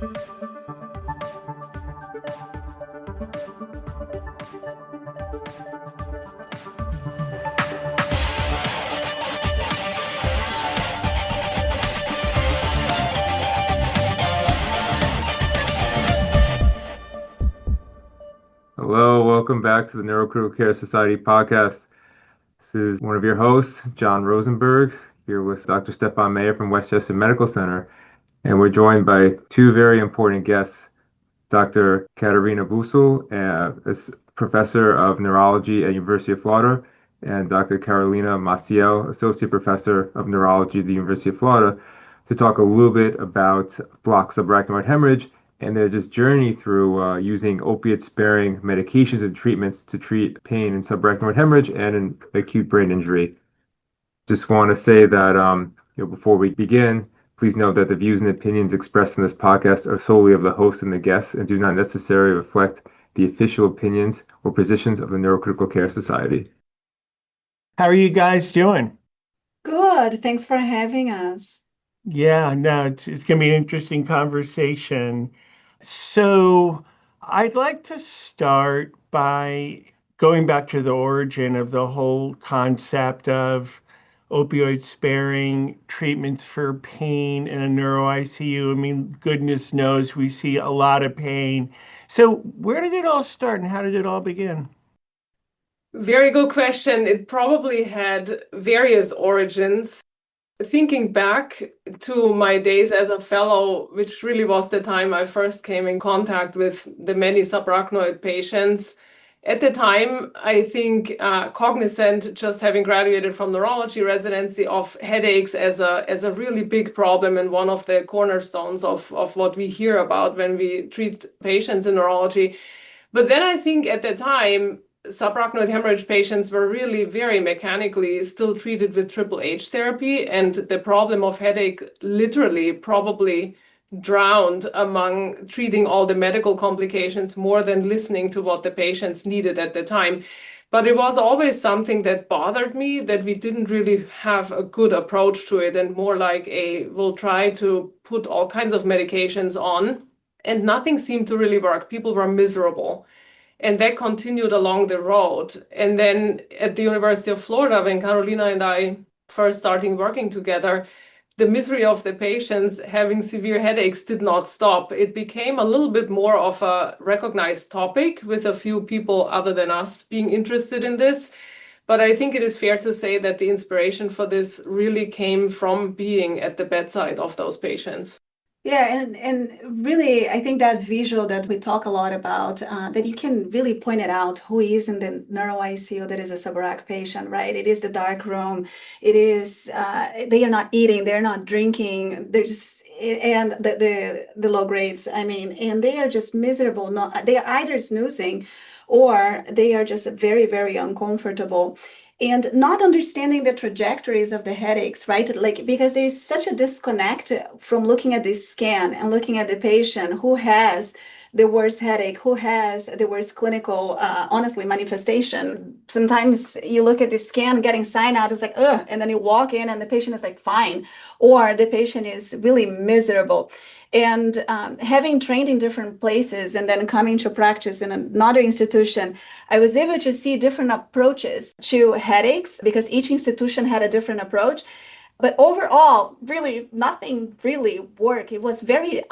Hello, welcome back to the Neurocritical Care Society podcast. This is one of your hosts, John Rosenberg, here with Dr. Stefan Mayer from Westchester Medical Center, and we're joined by two very important guests, Dr. Katerina Busl, professor of neurology at University of Florida, and Dr. Carolina Maciel, associate professor of neurology at the University of Florida, to talk a little bit about block subarachnoid hemorrhage and their just journey through using opiate-sparing medications and treatments to treat pain in subarachnoid hemorrhage and in acute brain injury. Just want to say that before we begin, please note that the views and opinions expressed in this podcast are solely of the host and the guests and do not necessarily reflect the official opinions or positions of the Neurocritical Care Society. How are you guys doing? Good. Thanks for having us. Yeah, no, it's going to be an interesting conversation. So I'd like to start by going back to the origin of the whole concept of opioid-sparing treatments for pain in a neuro ICU. I mean, goodness knows we see a lot of pain. So where did it all start and how did it all begin? Very good question. It probably had various origins. Thinking back to my days as a fellow, which really was the time I first came in contact with the many subarachnoid patients, at the time, I think cognizant, just having graduated from neurology residency, of headaches as a really big problem and one of the cornerstones of what we hear about when we treat patients in neurology. But then I think at the time, subarachnoid hemorrhage patients were really very mechanically still treated with triple H therapy, and the problem of headache literally probably drowned among treating all the medical complications more than listening to what the patients needed at the time. But it was always something that bothered me, that we didn't really have a good approach to it, and more like we'll try to put all kinds of medications on, and nothing seemed to really work. People were miserable. And that continued along the road. And then at the University of Florida, when Carolina and I first started working together, the misery of the patients having severe headaches did not stop. It became a little bit more of a recognized topic, with a few people other than us being interested in this. But I think it is fair to say that the inspiration for this really came from being at the bedside of those patients. Yeah, and really, I think that visual that we talk a lot about, that you can really point it out who is in the neuro ICU that is a subarach patient, right? It is the dark room. It is they are not eating, they're not drinking, and the low grades. I mean, and they are just miserable. They are either snoozing, or they are just very, very uncomfortable. And not understanding the trajectories of the headaches, right? Like, because there's such a disconnect from looking at this scan and looking at the patient who has the worst headache, who has the worst clinical, honestly, manifestation. Sometimes you look at the scan, getting sign out, it's like, ugh, and then you walk in and the patient is like, fine, or the patient is really miserable. And having trained in different places and then coming to practice in another institution, I was able to see different approaches to headaches because each institution had a different approach. But overall, really, nothing really worked. It was very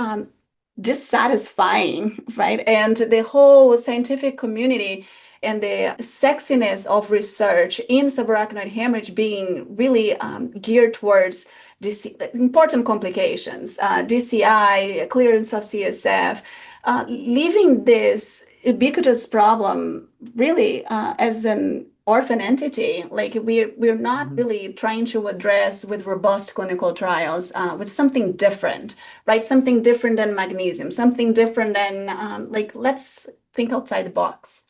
dissatisfying, right? And the whole scientific community and the sexiness of research in subarachnoid hemorrhage being really geared towards important complications, DCI, clearance of CSF, leaving this ubiquitous problem really as an orphan entity. Like we're not really trying to address with robust clinical trials with something different, right? Something different than magnesium, something different than let's think outside the box.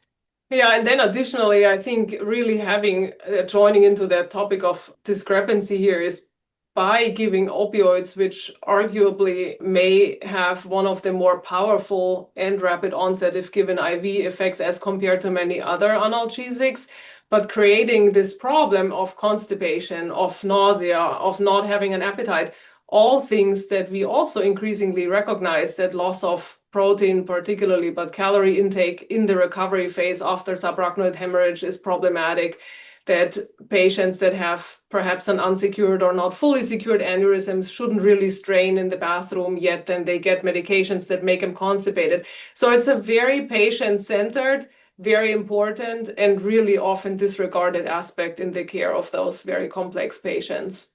Yeah, and then additionally, I think really having joining into that topic of discrepancy here is by giving opioids, which arguably may have one of the more powerful and rapid onset if given IV effects as compared to many other analgesics, but creating this problem of constipation, of nausea, of not having an appetite, all things that we also increasingly recognize, that loss of protein particularly, but calorie intake in the recovery phase after subarachnoid hemorrhage is problematic, that patients that have perhaps an unsecured or not fully secured aneurysms shouldn't really strain in the bathroom yet, and they get medications that make them constipated. So it's a very patient-centered, very important, and really often disregarded aspect in the care of those very complex patients.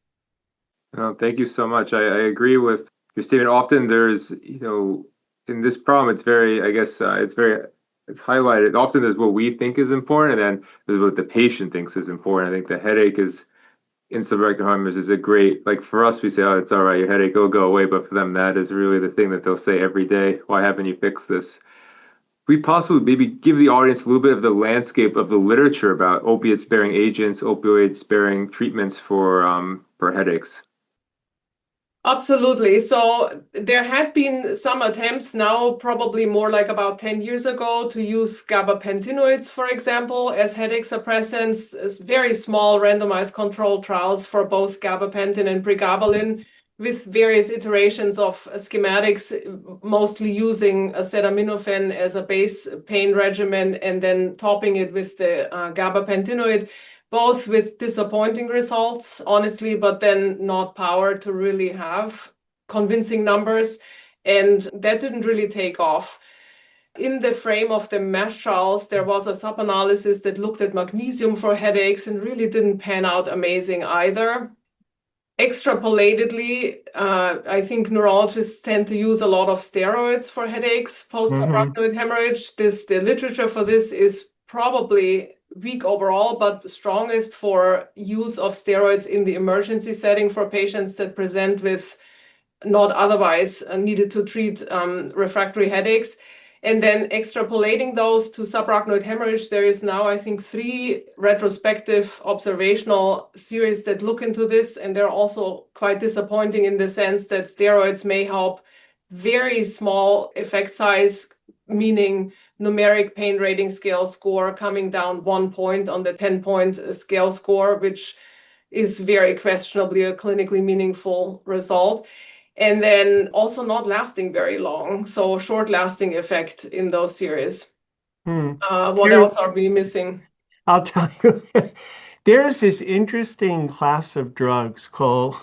Thank you so much. I agree with your statement. Often there's, in this problem, it's very, I guess, it's highlighted. Often there's what we think is important, and then there's what the patient thinks is important. I think the headache is, in subarachnoid hemorrhage, is a great, like for us, we say, oh, it's all right, your headache will go away. But for them, that is really the thing that they'll say every day. Why haven't you fixed this? We possibly maybe give the audience a little bit of the landscape of the literature about opiate-sparing agents, opioid-sparing treatments for headaches. Absolutely. So there had been some attempts now, probably more like about 10 years ago, to use gabapentinoids, for example, as headache suppressants, as very small randomized controlled trials for both gabapentin and pregabalin, with various iterations of schematics, mostly using acetaminophen as a base pain regimen and then topping it with the gabapentinoid, both with disappointing results, honestly, but then not powered to really have convincing numbers. And that didn't really take off. In the frame of the MASH trials, there was a sub-analysis that looked at magnesium for headaches and really didn't pan out amazing either. Extrapolatedly, I think neurologists tend to use a lot of steroids for headaches post-subarachnoid hemorrhage. The literature for this is probably weak overall, but strongest for use of steroids in the emergency setting for patients that present with not otherwise needed to treat refractory headaches. And then extrapolating those to subarachnoid hemorrhage, there is now, I think, 3 retrospective observational series that look into this, and they're also quite disappointing in the sense that steroids may help very small effect size, meaning numeric pain rating scale score coming down 1 point on the 10-point scale score, which is very questionably a clinically meaningful result. And then also not lasting very long. So short lasting effect in those series. What else are we missing? I'll tell you, there's this interesting class of drugs called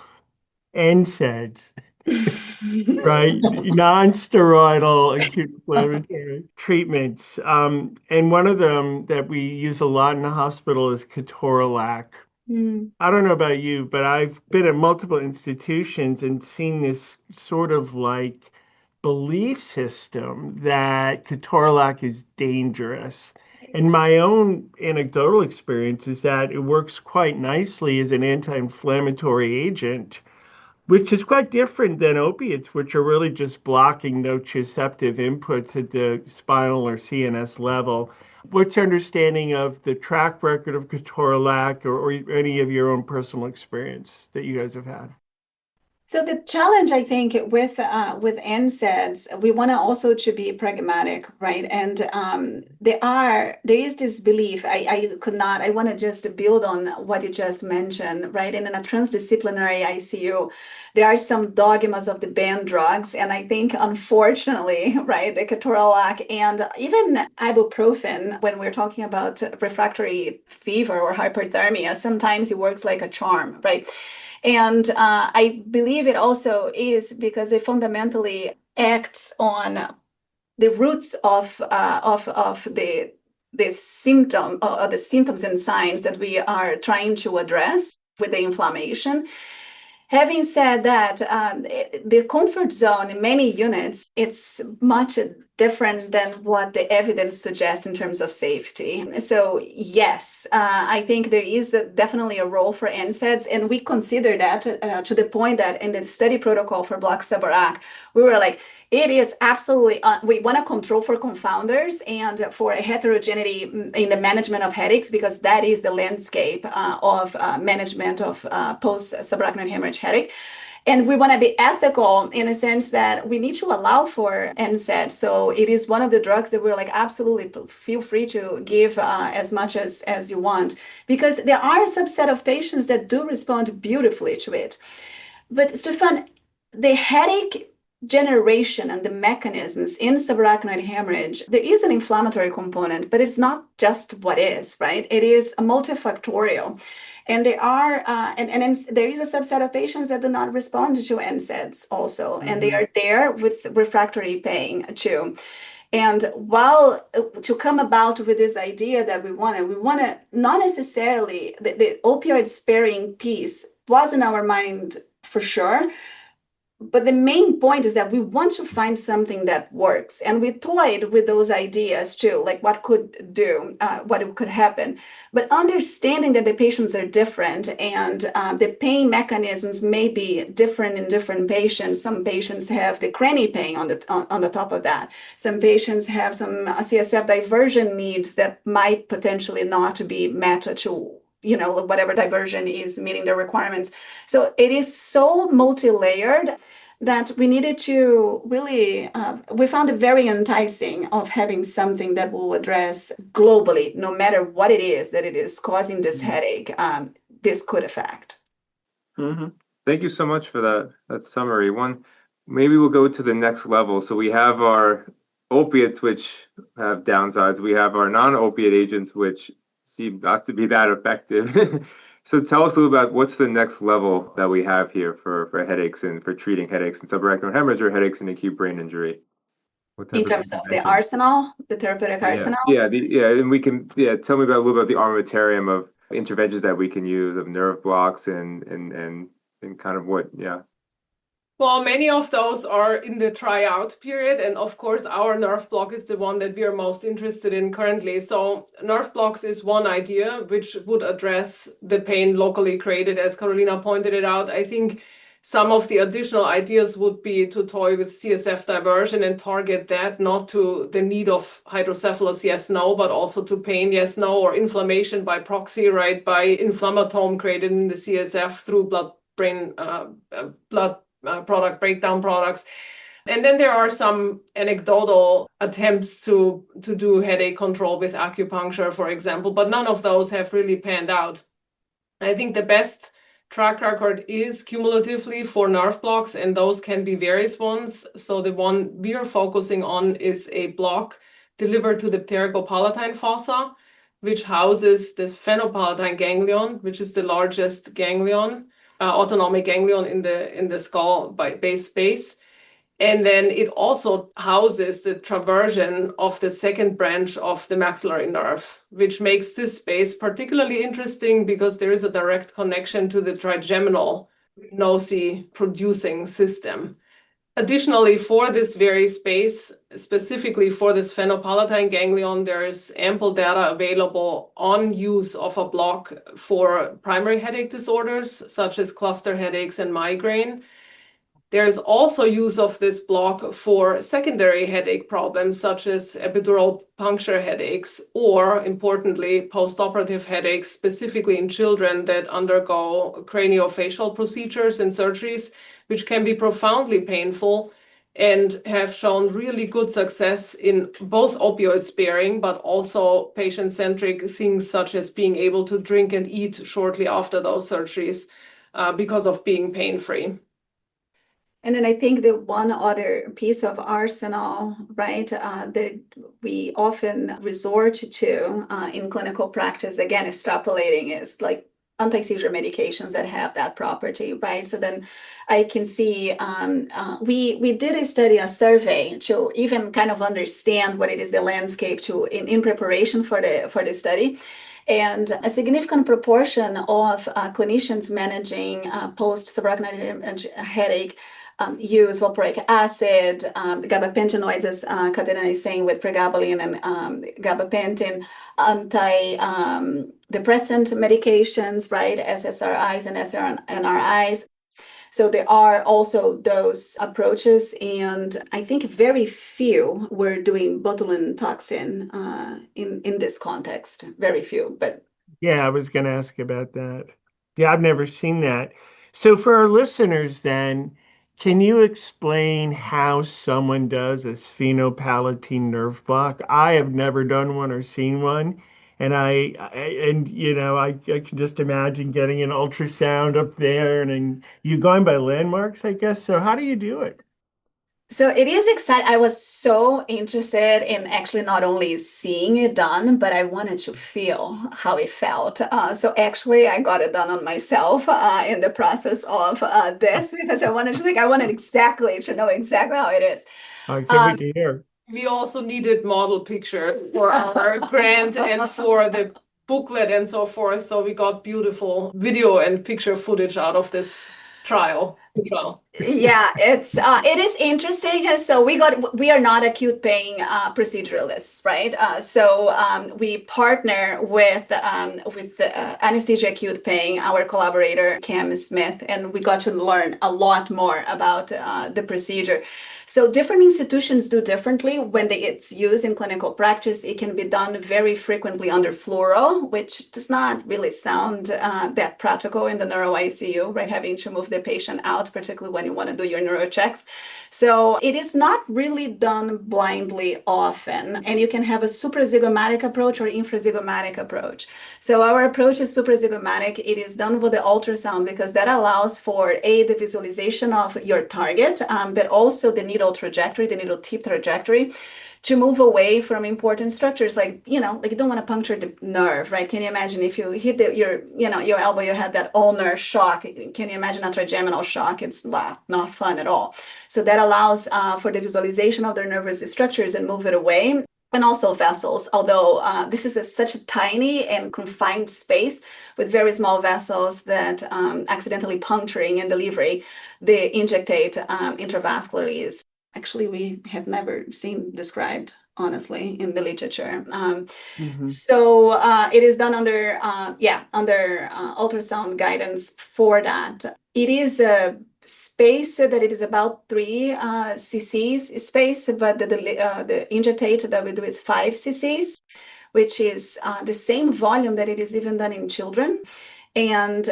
NSAIDs. Right, non-steroidal acute inflammatory treatments. And one of them that we use a lot in the hospital is ketorolac. I don't know about you, but I've been at multiple institutions and seen this sort of like belief system that ketorolac is dangerous. And my own anecdotal experience is that it works quite nicely as an anti-inflammatory agent, which is quite different than opiates, which are really just blocking nociceptive inputs at the spinal or CNS level. What's your understanding of the track record of ketorolac or any of your own personal experience that you guys have had? So the challenge, I think, with NSAIDs, we want to also to be pragmatic, right? And there is this belief. I want to just build on what you just mentioned, right? And in a transdisciplinary ICU, there are some dogmas of the banned drugs, and I think, unfortunately, right, the ketorolac and even ibuprofen, when we're talking about refractory fever or hyperthermia, sometimes it works like a charm, right? And I believe it also is because it fundamentally acts on the roots of the symptoms and signs that we are trying to address with the inflammation. Having said that, the comfort zone in many units, it's much different than what the evidence suggests in terms of safety. So yes, I think there is definitely a role for NSAIDs, and we consider that to the point that in the study protocol for Block Subarac, we were like, it is absolutely, we want to control for confounders and for a heterogeneity in the management of headaches, because that is the landscape of management of post-subarachnoid hemorrhage headache. And we want to be ethical in a sense that we need to allow for NSAID. So it is one of the drugs that we're like, absolutely feel free to give as much as you want, because there are a subset of patients that do respond beautifully to it. But Stefan, the headache generation and the mechanisms in subarachnoid hemorrhage, there is an inflammatory component, but it's not just what is, right? It is multifactorial. And there are, there is a subset of patients that do not respond to NSAIDs also, and they are there with refractory pain too. And while to come about with this idea that we want to not necessarily, the opioid-sparing piece was in our mind for sure, but the main point is that we want to find something that works. And we toyed with those ideas too, like what could do, what could happen. But understanding that the patients are different and the pain mechanisms may be different in different patients. Some patients have the cranny pain on the top of that. Some patients have some CSF diversion needs that might potentially not be met to whatever diversion is meeting the requirements. So it is so multi-layered that we needed to really, we found it very enticing of having something that will address globally, no matter what it is that it is causing this headache, this could affect. Thank you so much for that summary. Maybe we'll go to the next level. So we have our opiates, which have downsides. We have our non-opiate agents, which seem not to be that effective. So tell us a little about what's the next level that we have here for headaches and for treating headaches and subarachnoid hemorrhage or headaches and acute brain injury. In terms of the arsenal, the therapeutic arsenal? And we can, tell me about a little bit the armamentarium of interventions that we can use, of nerve blocks and kind of what, Well, many of those are in the tryout period. And of course, our nerve block is the one that we are most interested in currently. So nerve blocks is one idea which would address the pain locally created, as Carolina pointed it out. I think some of the additional ideas would be to toy with CSF diversion and target that, not to the need of hydrocephalus, yes, no, but also to pain, yes, no, or inflammation by proxy, right, by inflammatome created in the CSF through blood-brain blood product breakdown products. And then there are some anecdotal attempts to do headache control with acupuncture, for example, but none of those have really panned out. I think the best track record is cumulatively for nerve blocks, and those can be various ones. So the one we are focusing on is a block delivered to the pterygopalatine fossa, which houses the sphenopalatine ganglion, which is the largest ganglion, autonomic ganglion in the skull by base space. And then it also houses the traversion of the second branch of the maxillary nerve, which makes this space particularly interesting because there is a direct connection to the trigeminal nosy-producing system. Additionally, for this very space, specifically for this sphenopalatine ganglion, there is ample data available on use of a block for primary headache disorders, such as cluster headaches and migraine. There is also use of this block for secondary headache problems, such as epidural puncture headaches, or importantly, postoperative headaches, specifically in children that undergo craniofacial procedures and surgeries, which can be profoundly painful and have shown really good success in both opioid sparing, but also patient-centric things such as being able to drink and eat shortly after those surgeries because of being pain-free. And then I think the one other piece of arsenal, right, that we often resort to in clinical practice, again, extrapolating, is like anti-seizure medications that have that property, right? So then I can see we did a survey to even kind of understand what it is, the landscape in preparation for the study. And a significant proportion of clinicians managing post-subarachnoid headache use valproic acid, gabapentinoids, as Katerina is saying, with pregabalin and gabapentin, antidepressant medications, right, SSRIs and SNRIs. So there are also those approaches, and I think very few were doing botulinum toxin in this context. Very few, but yeah, I was going to ask about that. Yeah, I've never seen that. So for our listeners, then, can you explain how someone does a sphenopalatine nerve block? I have never done one or seen one, I can just imagine getting an ultrasound up there, and you going by landmarks, I guess. So how do you do it? So it is exciting. I was so interested in actually not only seeing it done, but I wanted to feel how it felt. So actually, I got it done on myself in the process of this because I wanted exactly to know exactly how it is. I can't Um, wait to hear. We also needed model picture for our grant and for the booklet and so forth. So we got beautiful video and picture footage out of this trial. Yeah, it is interesting. So we are not acute pain proceduralists, right? We partner with anesthesia acute pain, our collaborator Cam Smith, and we got to learn a lot more about the procedure. So different institutions do differently when it's used in clinical practice. It can be done very frequently under fluoro, which does not really sound that practical in the neuro ICU, right? Having to move the patient out, particularly when you want to do your neuro checks. So it is not really done blindly often, and you can have a suprazygomatic approach or infrazygomatic approach. So our approach is suprazygomatic. It is done with the ultrasound because that allows for the visualization of your target, but also the needle trajectory, the needle tip trajectory, to move away from important structures like you don't want to puncture the nerve, right? Can you imagine if you hit your elbow, you had that ulnar shock? Can you imagine a trigeminal shock? It's not fun at all. So that allows for the visualization of their nervous structures and move it away. And also vessels, although this is such a tiny and confined space with very small vessels that accidentally puncturing in delivery, the injectate intravascularly is actually we have never seen described, honestly, in the literature. So it is done under ultrasound guidance for that. It is a space that it is about 3 cc's space, but the injectate that we do is 5 cc's, which is the same volume that it is even done in children. And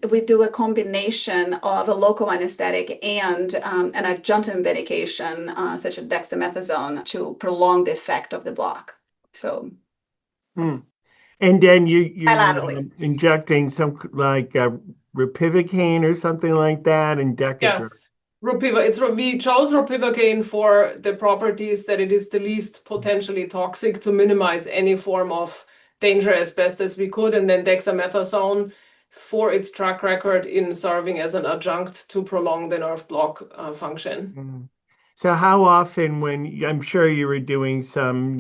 we do a combination of a local anesthetic and an adjunctive medication, such as dexamethasone, to prolong the effect of the block. So, and then you're bilaterally. Injecting some like ropivacaine or something like that, and Decadron. Yes, we chose ropivacaine for the properties that it is the least potentially toxic to minimize any form of danger as best as we could, and then dexamethasone for its track record in serving as an adjunct to prolong the nerve block function. So how often, when I'm sure you were doing some,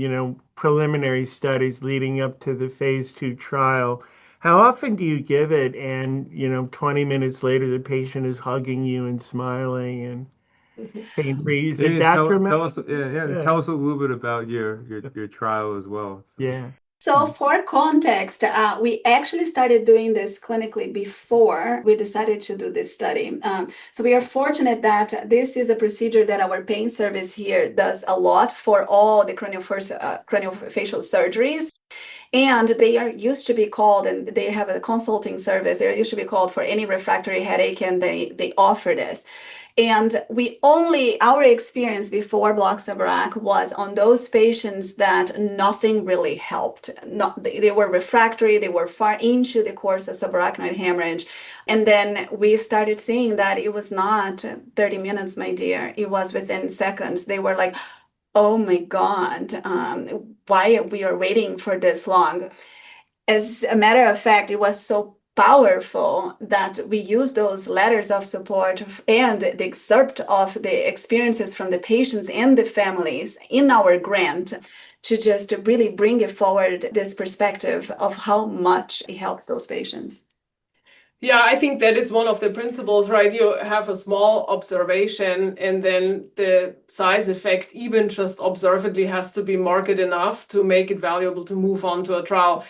preliminary studies leading up to the phase 2 trial, how often do you give it? And, 20 minutes later, the patient is hugging you and smiling and pain-free. Is it that dramatic? Tell us a little bit about your trial as well. Yeah. So for context, we actually started doing this clinically before we decided to do this study. So we are fortunate that this is a procedure that our pain service here does a lot for all the craniofacial surgeries. And they are used to be called, and they have a consulting service, they're used to be called for any refractory headache, and they offer this. And our experience before block Subarach was on those patients that nothing really helped. They were refractory, they were far into the course of subarachnoid hemorrhage. And then we started seeing that it was not 30 minutes, my dear, it was within seconds. They were like, oh my God, why we are waiting for this long? As a matter of fact, it was so powerful that we use those letters of support and the excerpt of the experiences from the patients and the families in our grant to just really bring it forward, this perspective of how much it helps those patients. Yeah, I think that is one of the principles, right? You have a small observation, and then the size effect, even just observedly, has to be marked enough to make it valuable to move on to a trial.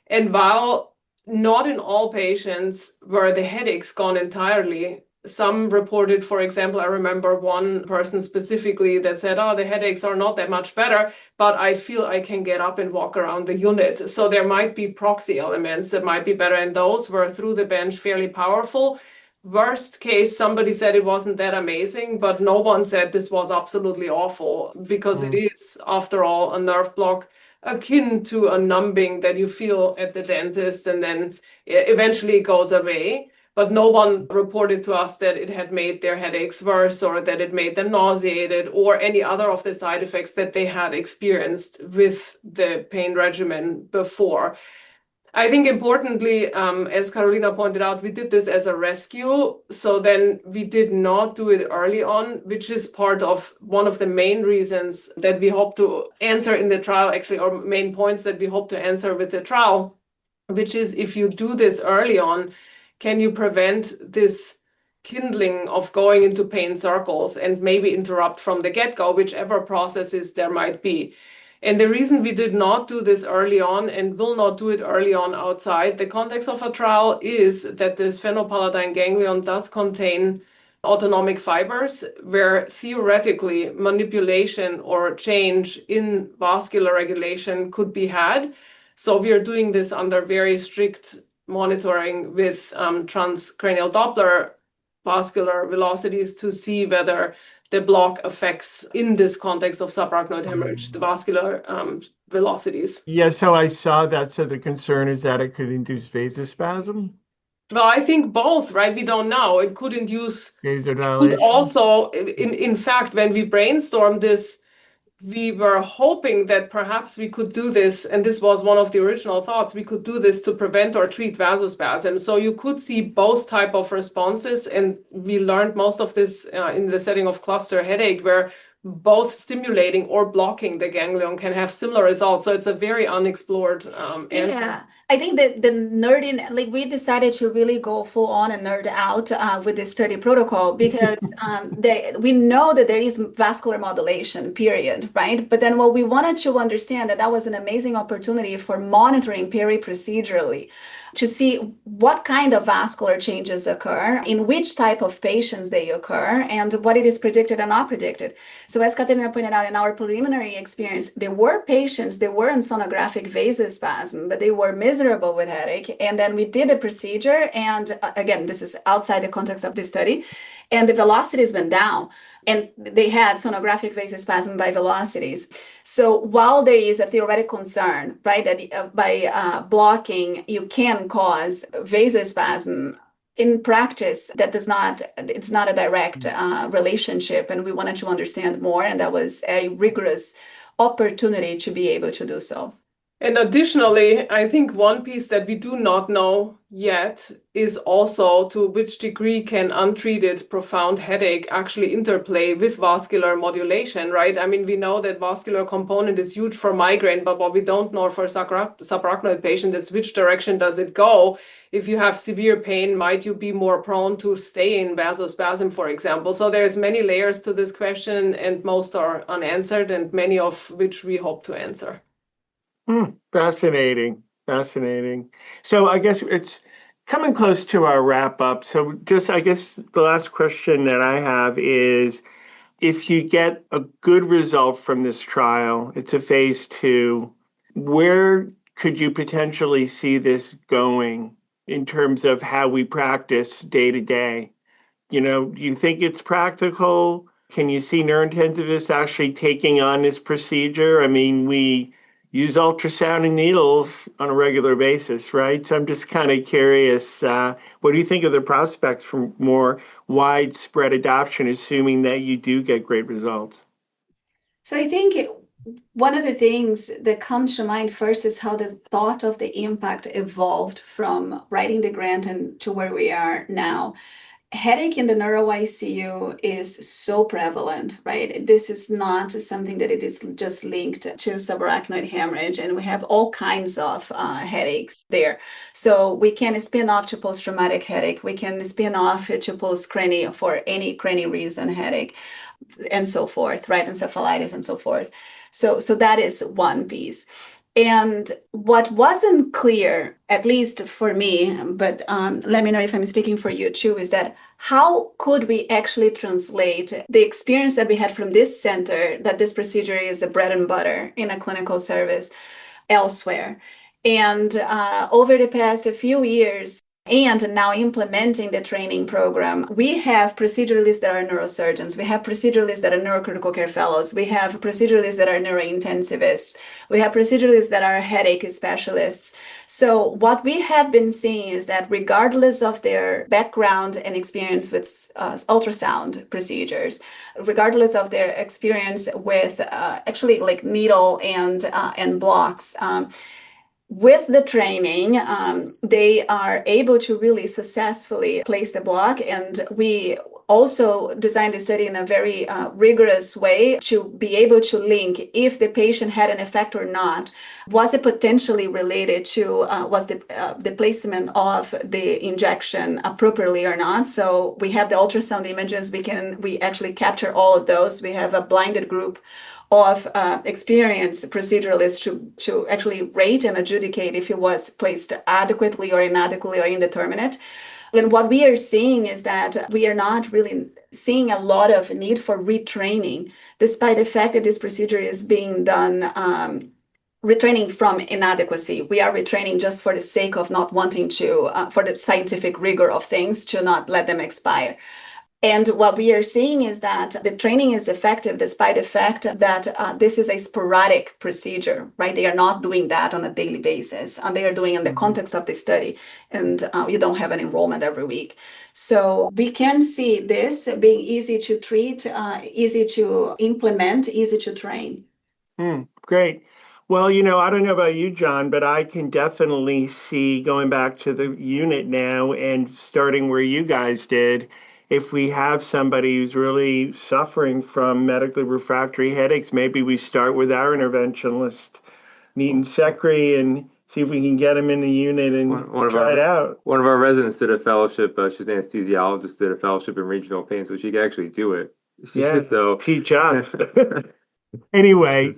And while not in all patients were the headaches gone entirely, some reported, for example, I remember one person specifically that said, oh, the headaches are not that much better, but I feel I can get up and walk around the unit. So there might be proxy elements that might be better, and those were through the bench fairly powerful. Worst case, somebody said it wasn't that amazing, but no one said this was absolutely awful, because it is, after all, a nerve block akin to a numbing that you feel at the dentist and then eventually it goes away. But no one reported to us that it had made their headaches worse or that it made them nauseated or any other of the side effects that they had experienced with the pain regimen before. I think importantly, as Carolina pointed out, we did this as a rescue. So then we did not do it early on, which is part of one of the main reasons that we hope to answer in the trial, actually, or main points that we hope to answer with the trial, which is if you do this early on, can you prevent this kindling of going into pain circles and maybe interrupt from the get-go, whichever processes there might be. And the reason we did not do this early on and will not do it early on outside the context of a trial is that the sphenopalatine ganglion does contain autonomic fibers where theoretically manipulation or change in vascular regulation could be had. So we are doing this under very strict monitoring with transcranial Doppler vascular velocities to see whether the block affects, in this context of subarachnoid hemorrhage, the vascular velocities. Yeah, so I saw that. So the concern is that it could induce vasospasm? Well, I think both, right? We don't know. It could induce, Vasodilation? could also, in fact, when we brainstormed this, we were hoping that perhaps we could do this, and this was one of the original thoughts, we could do this to prevent or treat vasospasm. So you could see both type of responses, and we learned most of this in the setting of cluster headache, where both stimulating or blocking the ganglion can have similar results. So it's a very unexplored answer. Yeah, I think that the nerding, like we decided to really go full on and nerd out with this study protocol because we know that there is vascular modulation, period, right? But then what we wanted to understand that was an amazing opportunity for monitoring peri-procedurally to see what kind of vascular changes occur, in which type of patients they occur, and what it is predicted and not predicted. So as Katerina pointed out, in our preliminary experience, there were patients, they were in sonographic vasospasm, but they were miserable with headache. And then we did a procedure, and again, this is outside the context of this study, and the velocities went down. And they had sonographic vasospasm by velocities. So while there is a theoretical concern, right, that by blocking, you can cause vasospasm, in practice, it's not a direct relationship. And we wanted to understand more. And that was a rigorous opportunity to be able to do so. And additionally, I think one piece that we do not know yet is also to which degree can untreated profound headache actually interplay with vascular modulation, right? I mean, we know that vascular component is huge for migraine, but what we don't know for subarachnoid patient is which direction does it go? If you have severe pain, might you be more prone to stay in vasospasm, for example? So there's many layers to this question, and most are unanswered, and many of which we hope to answer. Fascinating. So I guess it's coming close to our wrap up. So just, I guess the last question that I have is, if you get a good result from this trial, it's a phase 2, where could you potentially see this going in terms of how we practice day to day? Do you think it's practical? Can you see neurointensivists actually taking on this procedure? I mean, we use ultrasound and needles on a regular basis, right? So I'm just kind of curious, what do you think of the prospects for more widespread adoption, assuming that you do get great results? So I think one of the things that comes to mind first is how the thought of the impact evolved from writing the grant and to where we are now. Headache in the neuro ICU is so prevalent, right? This is not something that it is just linked to subarachnoid hemorrhage, and we have all kinds of headaches there. So we can spin off to post-traumatic headache. We can spin off to post-crani for any crani reason headache, and so forth, right? Encephalitis and so forth. So that is one piece. And what wasn't clear, at least for me, but let me know if I'm speaking for you too, is that how could we actually translate the experience that we had from this center, that this procedure is a bread and butter in a clinical service elsewhere? And over the past few years, and now implementing the training program, we have proceduralists that are neurosurgeons. We have proceduralists that are neurocritical care fellows. We have proceduralists that are neurointensivists. We have proceduralists that are headache specialists. So what we have been seeing is that regardless of their background and experience with ultrasound procedures, regardless of their experience with actually like needle and blocks, with the training, they are able to really successfully place the block. And we also designed the study in a very rigorous way to be able to link if the patient had an effect or not. Was it potentially related to, was the placement of the injection appropriately or not? So we have the ultrasound images. We actually capture all of those. We have a blinded group of experienced proceduralists to actually rate and adjudicate if it was placed adequately or inadequately or indeterminate. And what we are seeing is that we are not really seeing a lot of need for retraining, despite the fact that this procedure is being done retraining from inadequacy. We are retraining just for the sake of not wanting to, for the scientific rigor of things, to not let them expire. And what we are seeing is that the training is effective despite the fact that this is a sporadic procedure, right? They are not doing that on a daily basis. They are doing in the context of the study, and you don't have an enrollment every week. So we can see this being easy to treat, easy to implement, easy to train. Great. Well, I don't know about you, John, but I can definitely see going back to the unit now and starting where you guys did. If we have somebody who's really suffering from medically refractory headaches, maybe we start with our interventionist, Neaton Secretary, and see if we can get them in the unit and try it out. One of our residents did a fellowship. She's an anesthesiologist, did a fellowship in regional pain, so she could actually do it. Yeah, so teach us. Anyway,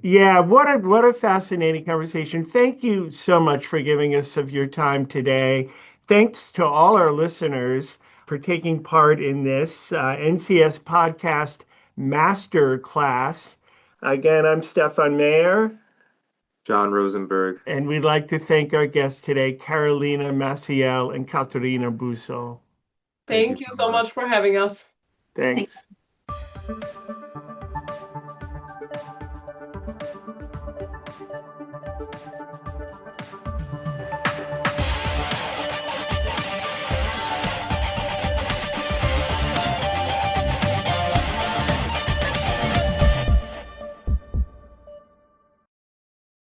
yeah, what a fascinating conversation. Thank you so much for giving us of your time today. Thanks to all our listeners for taking part in this NCS podcast Masterclass. Again, I'm Stefan Mayer. John Rosenberg. And we'd like to thank our guests today, Carolina Maciel and Katerina Busl. Thank you so much for having us. Thanks. Thank you.